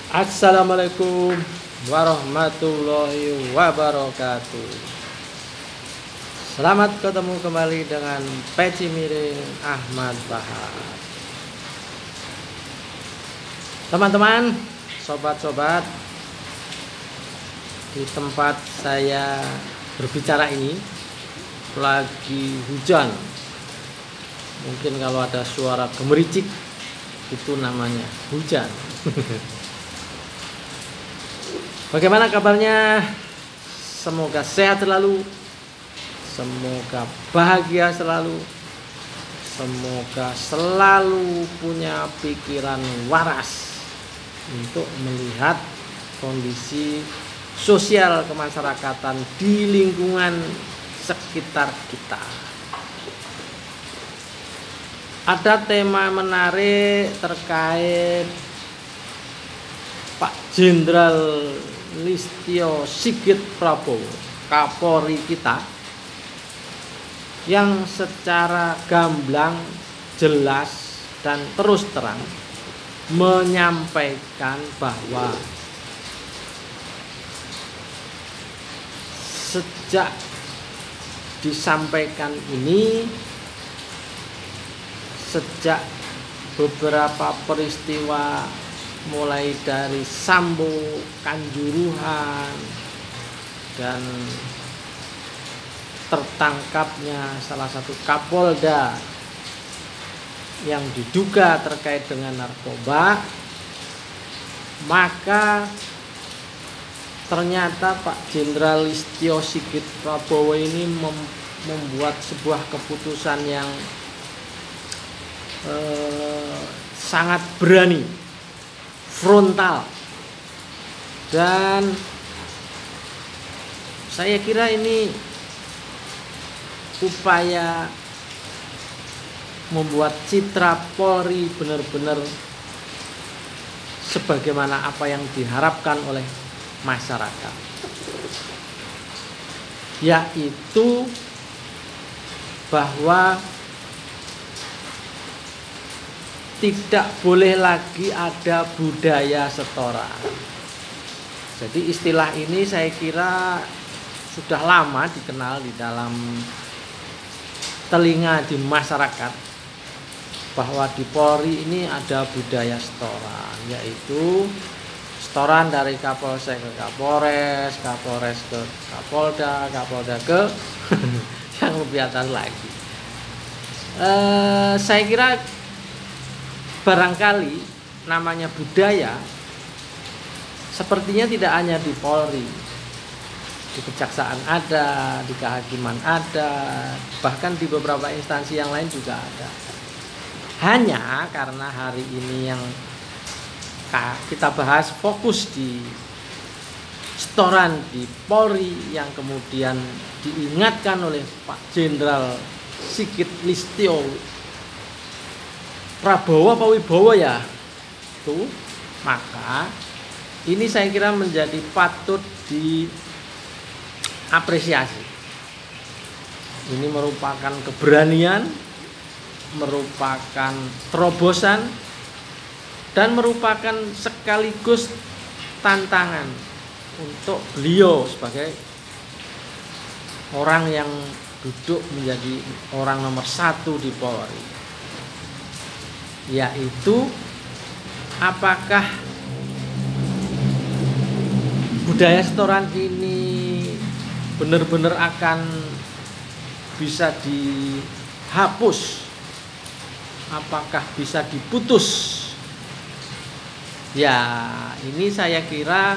Assalamualaikum warahmatullahi wabarakatuh. Selamat ketemu kembali dengan Peci Miring Ahmad Bahar. Teman-teman, sobat-sobat, di tempat saya berbicara ini lagi hujan. Mungkin kalau ada suara gemericik itu namanya hujan. Bagaimana kabarnya? Semoga sehat selalu, semoga bahagia selalu, semoga selalu punya pikiran waras untuk melihat kondisi sosial kemasyarakatan di lingkungan sekitar kita. Ada tema menarik terkait Pak Jenderal Listio Sigit Prabowo, Kapolri kita, yang secara gamblang, jelas, dan terus terang menyampaikan bahwa sejak disampaikan ini, sejak beberapa peristiwa mulai dari Sambo, Kanjuruhan, dan tertangkapnya salah satu Kapolda yang diduga terkait dengan narkoba, maka ternyata Pak Jenderal Listio Sigit Prabowo ini membuat sebuah keputusan yang sangat berani, frontal, dan saya kira ini upaya membuat citra Polri benar-benar sebagaimana apa yang diharapkan oleh masyarakat, yaitu bahwa tidak boleh lagi ada budaya setoran. Jadi istilah ini saya kira sudah lama dikenal di dalam telinga di masyarakat, bahwa di Polri ini ada budaya setoran, yaitu setoran dari Kapolsek ke Kapolres, Kapolres ke Kapolda, Kapolda ke yang lebih atas lagi. Saya kira barangkali namanya budaya sepertinya tidak hanya di Polri, di kejaksaan ada, di kehakiman ada, bahkan di beberapa instansi yang lain juga ada. Hanya karena hari ini yang kita bahas fokus di setoran di Polri, yang kemudian diingatkan oleh Pak Jenderal Sigit Listio Prabowo apa Wibowo ya tuh, maka ini saya kira menjadi patut diapresiasi. Ini merupakan keberanian, merupakan terobosan, dan merupakan sekaligus tantangan untuk beliau sebagai orang yang duduk menjadi orang nomor 1 di Polri, yaitu apakah budaya setoran ini benar-benar akan bisa dihapus, apakah bisa diputus. Ya, ini saya kira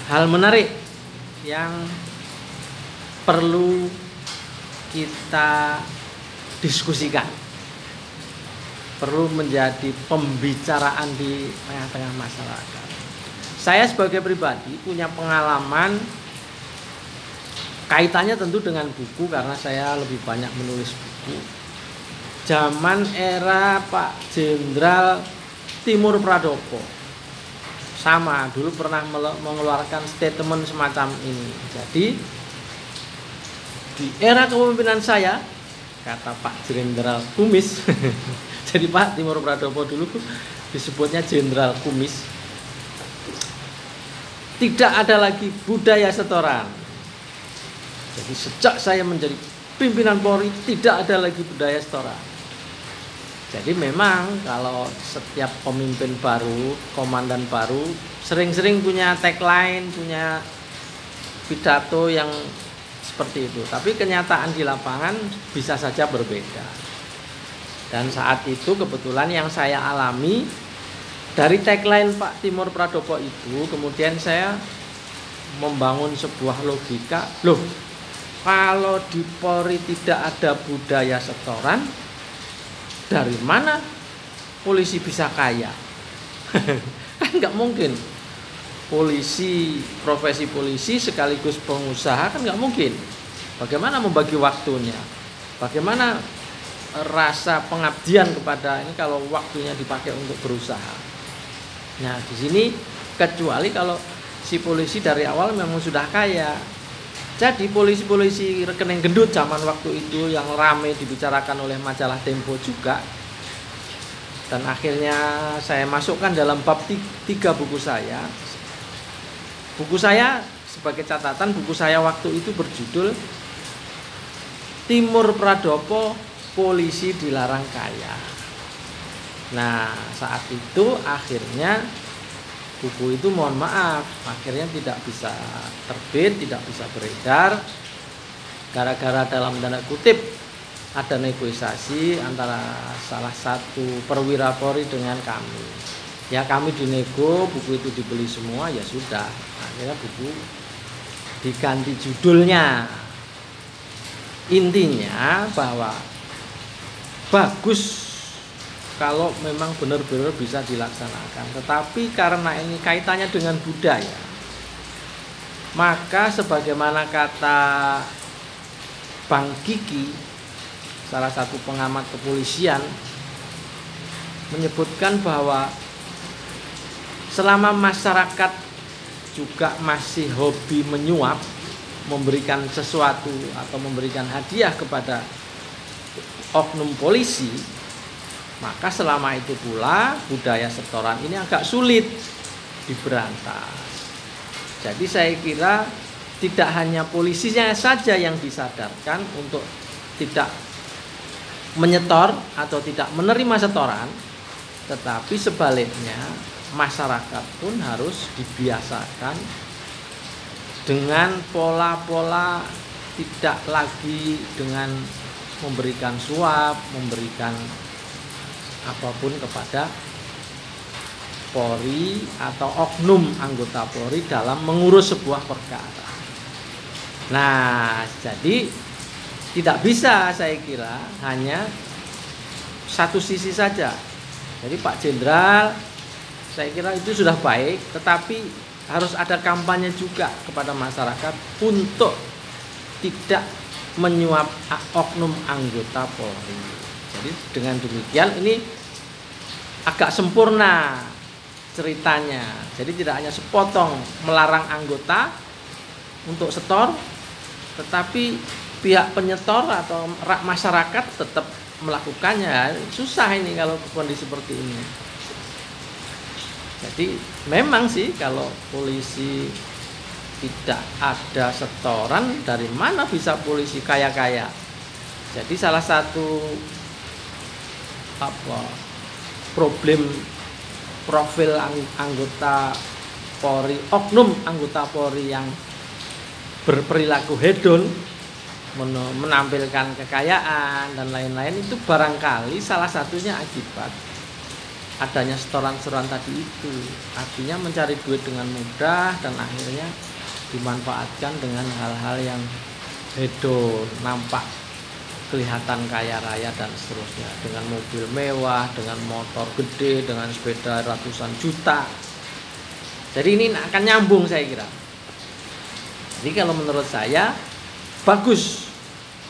hal menarik yang perlu kita diskusikan, perlu menjadi pembicaraan di tengah-tengah masyarakat. Saya sebagai pribadi punya pengalaman, kaitannya tentu dengan buku karena saya lebih banyak menulis buku. Zaman era Pak Jenderal Timur Pradopo, sama dulu pernah mengeluarkan statement semacam ini. Jadi di era kepemimpinan saya, kata Pak Jenderal Kumis, jadi Pak Timur Pradopo dulu disebutnya Jenderal Kumis, tidak ada lagi budaya setoran. Jadi sejak saya menjadi pimpinan Polri tidak ada lagi budaya setoran. Jadi memang kalau setiap pemimpin baru, komandan baru sering-sering punya tagline, punya pidato yang seperti itu. Tapi kenyataan di lapangan bisa saja berbeda. Dan saat itu kebetulan yang saya alami dari tagline Pak Timur Pradopo itu, kemudian saya membangun sebuah logika, loh kalau di Polri tidak ada budaya setoran, dari mana polisi bisa kaya? Kan nggak mungkin. Polisi, profesi polisi sekaligus pengusaha kan nggak mungkin. Bagaimana membagi waktunya? Bagaimana rasa pengabdian kepada ini kalau waktunya dipakai untuk berusaha? Nah, di sini kecuali kalau si polisi dari awal memang sudah kaya. Jadi polisi-polisi rekening gendut zaman waktu itu yang ramai dibicarakan oleh majalah Tempo juga. Dan akhirnya saya masukkan dalam bab 3 buku saya. Buku saya sebagai catatan, buku saya waktu itu berjudul Timur Pradopo, Polisi Dilarang Kaya. Nah, saat itu akhirnya buku itu mohon maaf akhirnya tidak bisa terbit, tidak bisa beredar gara-gara dalam tanda kutip ada negosiasi antara salah satu perwira Polri dengan kami. Ya kami dinego, buku itu dibeli semua, ya sudah. Akhirnya buku diganti judulnya. Intinya bahwa bagus kalau memang benar-benar bisa dilaksanakan. Tetapi karena ini kaitannya dengan budaya, maka sebagaimana kata Bang Kiki, salah satu pengamat kepolisian, menyebutkan bahwa selama masyarakat juga masih hobi menyuap, memberikan sesuatu atau memberikan hadiah kepada oknum polisi, maka selama itu pula budaya setoran ini agak sulit diberantas. Jadi saya kira tidak hanya polisinya saja yang disadarkan untuk tidak menyetor atau tidak menerima setoran, tetapi sebaliknya masyarakat pun harus dibiasakan dengan pola-pola tidak lagi dengan memberikan suap, memberikan apapun kepada Polri atau oknum anggota Polri dalam mengurus sebuah perkara. Nah, jadi tidak bisa saya kira hanya satu sisi saja. Jadi Pak Jenderal saya kira itu sudah baik, tetapi harus ada kampanye juga kepada masyarakat untuk tidak menyuap oknum anggota Polri. Jadi dengan demikian ini agak sempurna ceritanya. Jadi tidak hanya sepotong melarang anggota untuk setor, tetapi pihak penyetor atau masyarakat tetap melakukannya. Susah ini kalau kondisi seperti ini. Jadi memang sih kalau polisi tidak ada setoran, dari mana bisa polisi kaya-kaya? Jadi salah satu problem profil anggota Polri, oknum anggota Polri yang berperilaku hedon, menampilkan kekayaan dan lain-lain, itu barangkali salah satunya akibat adanya setoran-setoran tadi itu. Artinya mencari duit dengan mudah dan akhirnya dimanfaatkan dengan hal-hal yang hedon, nampak kelihatan kaya raya dan seterusnya, dengan mobil mewah, dengan motor gede, dengan sepeda ratusan juta. Jadi ini akan nyambung saya kira. Jadi kalau menurut saya bagus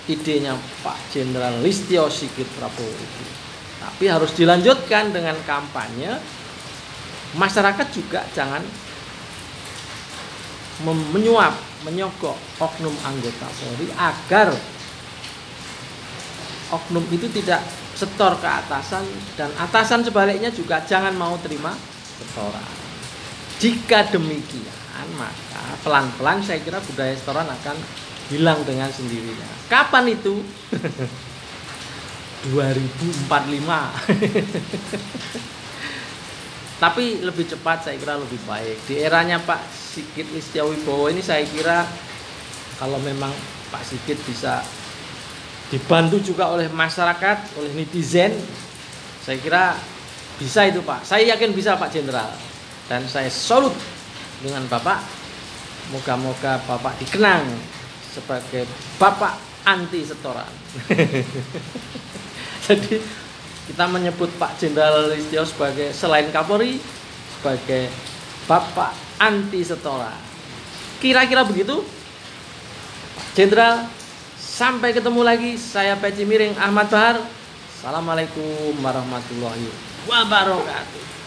idenya Pak Jenderal Listio Sigit Prabowo itu, tapi harus dilanjutkan dengan kampanye. Masyarakat juga jangan menyuap, menyogok oknum anggota Polri agar oknum itu tidak setor ke atasan, dan atasan sebaliknya juga jangan mau terima setoran. Jika demikian, kebiasaan, maka pelan-pelan saya kira budaya setoran akan hilang dengan sendirinya. Kapan itu? 2045. Tapi lebih cepat saya kira lebih baik. Di eranya Pak Sigit Listiawibowo ini saya kira kalau memang Pak Sigit bisa dibantu juga oleh masyarakat, oleh netizen, saya kira bisa itu Pak. Saya yakin bisa Pak Jenderal. Dan saya salut dengan Bapak. Moga-moga Bapak dikenang sebagai Bapak anti setoran. Jadi kita menyebut Pak Jenderal Listio sebagai selain Kapolri sebagai Bapak anti setoran. Kira-kira begitu. Jenderal, sampai ketemu lagi. Saya Peci Miring Ahmad Bahar. Assalamualaikum warahmatullahi wabarakatuh.